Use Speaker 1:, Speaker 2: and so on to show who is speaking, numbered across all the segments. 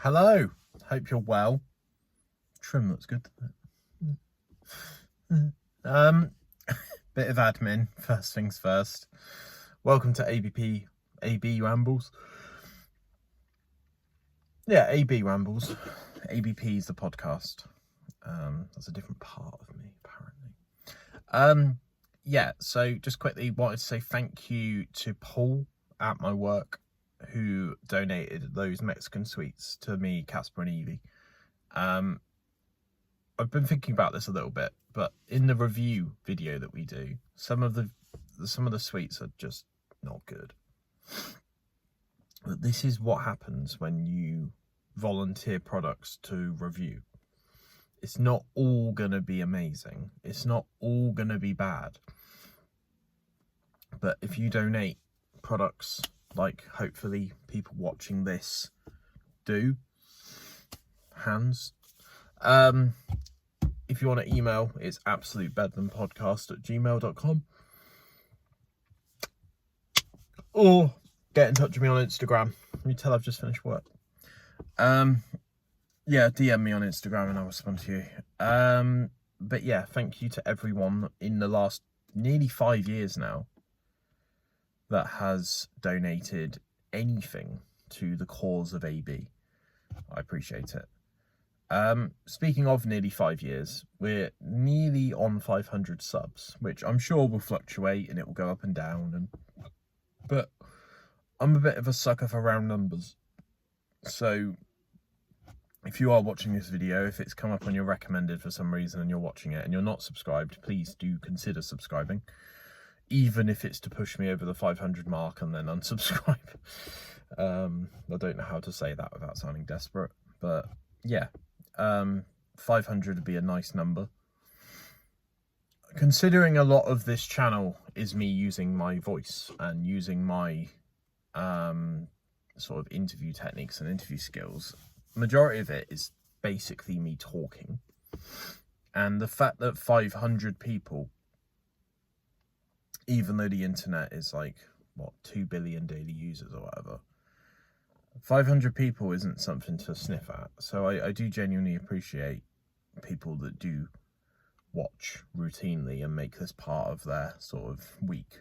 Speaker 1: Hello, hope you're well. Trim looks good, doesn't it? Bit of admin, first things first. Welcome to AB Rambles. Yeah, AB Rambles. ABP is the podcast. That's a different part of me, apparently. Yeah, so just quickly wanted to say thank you to Paul at my work who donated those Mexican sweets to me, Casper and Evie. I've been thinking about this a little bit, but in the review video that we do, some of the sweets are just not good. But this is what happens when you volunteer products to review. It's not all gonna be amazing. It's not all gonna be bad. But if you donate products, like hopefully people watching this do, hands. If you want to email, it's absolutebedlampodcast@gmail.com. Or get in touch with me on Instagram. You tell I've just finished work. Yeah, DM me on Instagram and I'll respond to you. But yeah, thank you to everyone in the last nearly 5 years now that has donated anything to the cause of AB. I appreciate it. Speaking of nearly 5 years, we're nearly on 500 subs, which I'm sure will fluctuate and it will go up and down. But I'm a bit of a sucker for round numbers. So if you are watching this video, if it's come up on your recommended for some reason and you're watching it and you're not subscribed, please do consider subscribing. Even if it's to push me over the 500 mark and then unsubscribe. I don't know how to say that without sounding desperate, but yeah. 500 would be a nice number. Considering a lot of this channel is me using my voice and using my sort of interview techniques and interview skills, majority of it is basically me talking. And the fact that 500 people, even though the internet is like, what, 2 billion daily users or whatever, 500 people isn't something to sniff at. So I do genuinely appreciate people that do watch routinely and make this part of their sort of week.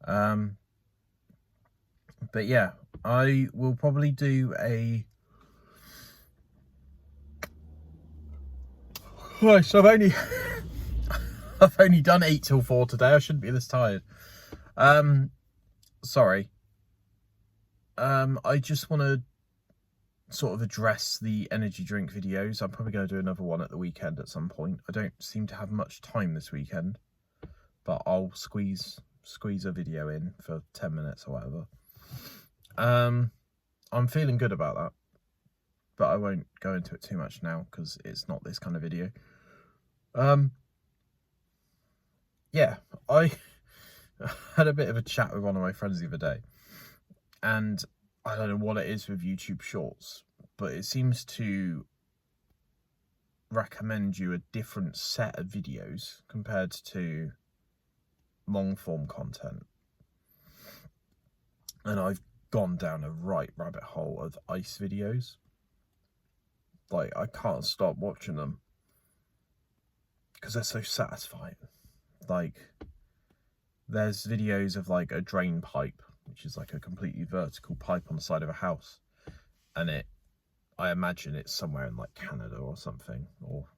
Speaker 1: But yeah, I will probably do a... Christ, I've only done 8 till 4 today. I shouldn't be this tired. Sorry. I just want to sort of address the energy drink videos. I'm probably going to do another one at the weekend at some point. I don't seem to have much time this weekend, but I'll squeeze a video in for 10 minutes or whatever. I'm feeling good about that, but I won't go into it too much now because it's not this kind of video. Yeah, I had a bit of a chat with one of my friends the other day. And I don't know what it is with YouTube Shorts, but it seems to recommend you a different set of videos compared to long form content. And I've gone down a right rabbit hole of ice videos. Like, I can't stop watching them because they're so satisfying. Like, there's videos of like a drain pipe, which is like a completely vertical pipe on the side of a house, and I imagine it's somewhere in like Canada or something, or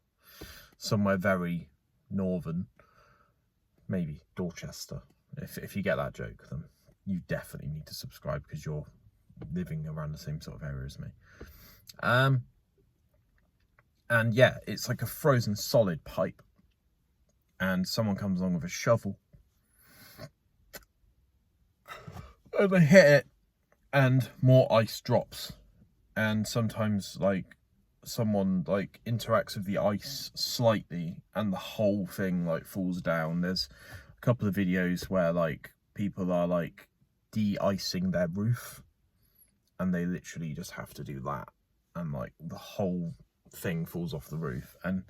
Speaker 1: somewhere very northern, maybe Dorchester. If you get that joke, then you definitely need to subscribe because you're living around the same sort of area as me. And yeah, it's like a frozen solid pipe, and someone comes along with a shovel and they hit it and more ice drops. And sometimes like someone like interacts with the ice slightly and the whole thing like falls down. There's a couple of videos where like people are like de-icing their roof and they literally just have to do that and like the whole thing falls off the roof. And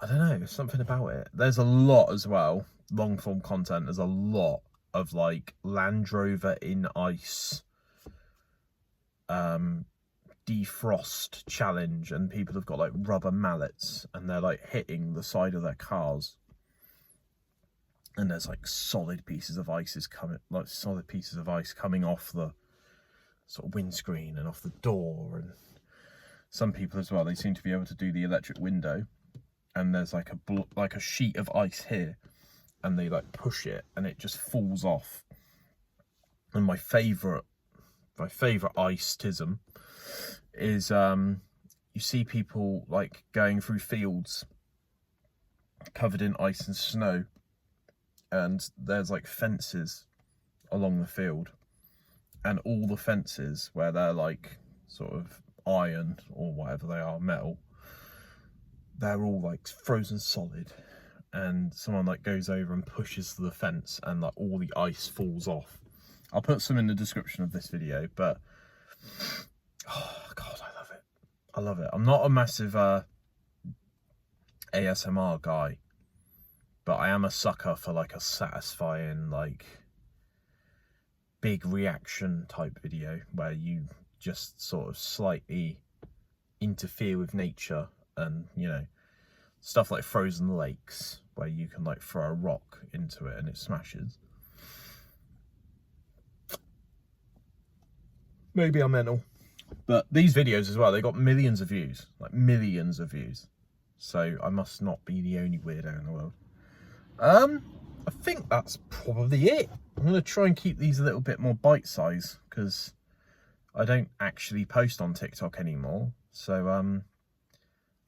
Speaker 1: I don't know, there's something about it. There's a lot as well, long form content. There's a lot of like Land Rover in ice defrost challenge, and people have got like rubber mallets and they're like hitting the side of their cars, and there's like solid pieces of ice coming off the sort of windscreen and off the door. And some people as well, they seem to be able to do the electric window, and there's like a sheet of ice here, and they like push it and it just falls off. And my favourite ice-tism is you see people like going through fields covered in ice and snow, and there's like fences along the field, and all the fences where they're like sort of iron or whatever they are, metal, they're all like frozen solid, and someone like goes over and pushes the fence and like all the ice falls off. I'll put some in the description of this video, but oh god, I love it. I'm not a massive ASMR guy, but I am a sucker for like a satisfying, like big reaction type video where you just sort of slightly interfere with nature, and you know, stuff like frozen lakes where you can like throw a rock into it and it smashes. Maybe I'm mental, but these videos as well, they got millions of views, like millions of views, so I must not be the only weirdo in the world. I think that's probably it. I'm going to try and keep these a little bit more bite-sized, because I don't actually post on TikTok anymore. So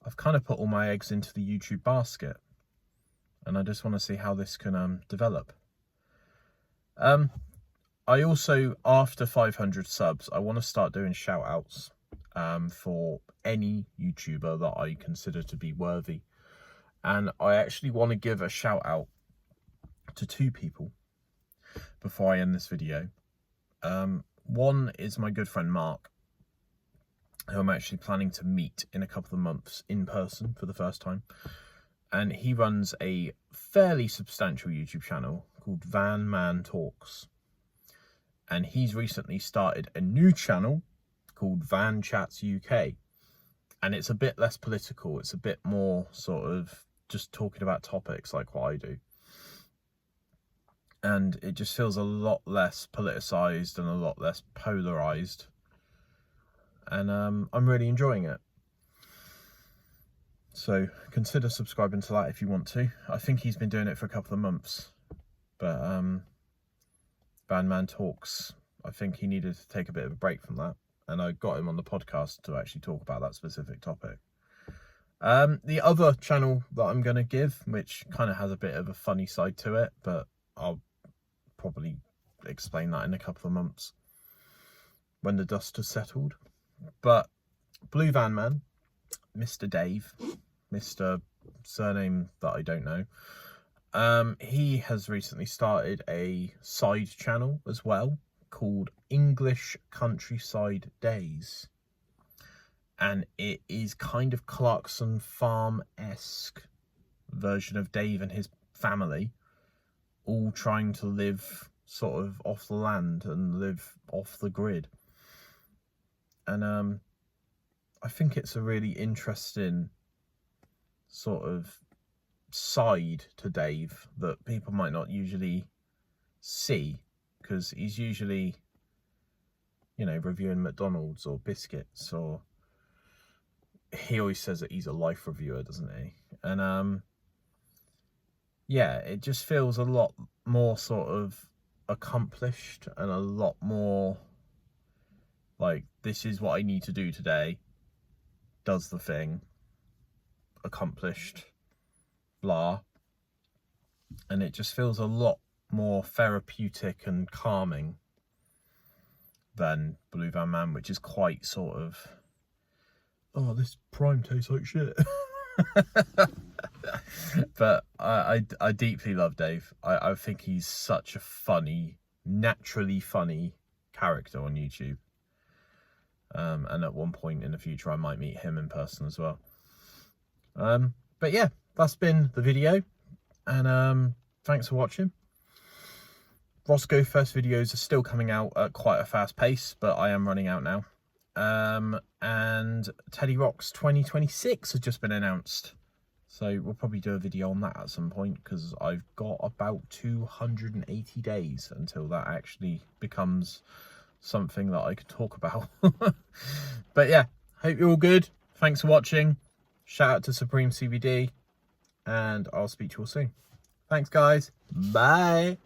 Speaker 1: I've kind of put all my eggs into the YouTube basket, and I just want to see how this can develop. I also, after 500 subs, I want to start doing shout-outs for any YouTuber that I consider to be worthy. And I actually want to give a shout-out to 2 people before I end this video. One is my good friend Mark, who I'm actually planning to meet in a couple of months in person for the first time. And he runs a fairly substantial YouTube channel called Van Man Talks. And he's recently started a new channel called Van Chats UK. And it's a bit less political. It's a bit more sort of just talking about topics like what I do. And it just feels a lot less politicized and a lot less polarized. And I'm really enjoying it. So consider subscribing to that if you want to. I think he's been doing it for a couple of months. But Van Man Talks, I think he needed to take a bit of a break from that. And I got him on the podcast to actually talk about that specific topic. The other channel that I'm going to give, which kind of has a bit of a funny side to it, but I'll probably explain that in a couple of months when the dust has settled. But Blue Van Man, Mr. Dave, Mr. surname that I don't know, he has recently started a side channel as well called English Countryside Days. And it is kind of Clarkson Farm-esque version of Dave and his family, all trying to live sort of off the land and live off the grid. And I think it's a really interesting sort of side to Dave that people might not usually see, because he's usually, you know, reviewing McDonald's or biscuits, or he always says that he's a life reviewer, doesn't he? And yeah, it just feels a lot more sort of accomplished and a lot more like, this is what I need to do today, does the thing, accomplished, blah. And it just feels a lot more therapeutic and calming than Blue Van Man, which is quite sort of, oh, this prime tastes like shit. But I deeply love Dave. I think he's such a funny, naturally funny character on YouTube. And at one point in the future, I might meet him in person as well. But yeah, that's been the video. And thanks for watching. Roscoe First videos are still coming out at quite a fast pace, but I am running out now. And Teddy Rocks 2026 has just been announced. So we'll probably do a video on that at some point, because I've got about 280 days until that actually becomes something that I could talk about. But yeah, hope you're all good. Thanks for watching. Shout out to Supreme CBD, and I'll speak to you all soon. Thanks, guys. Bye.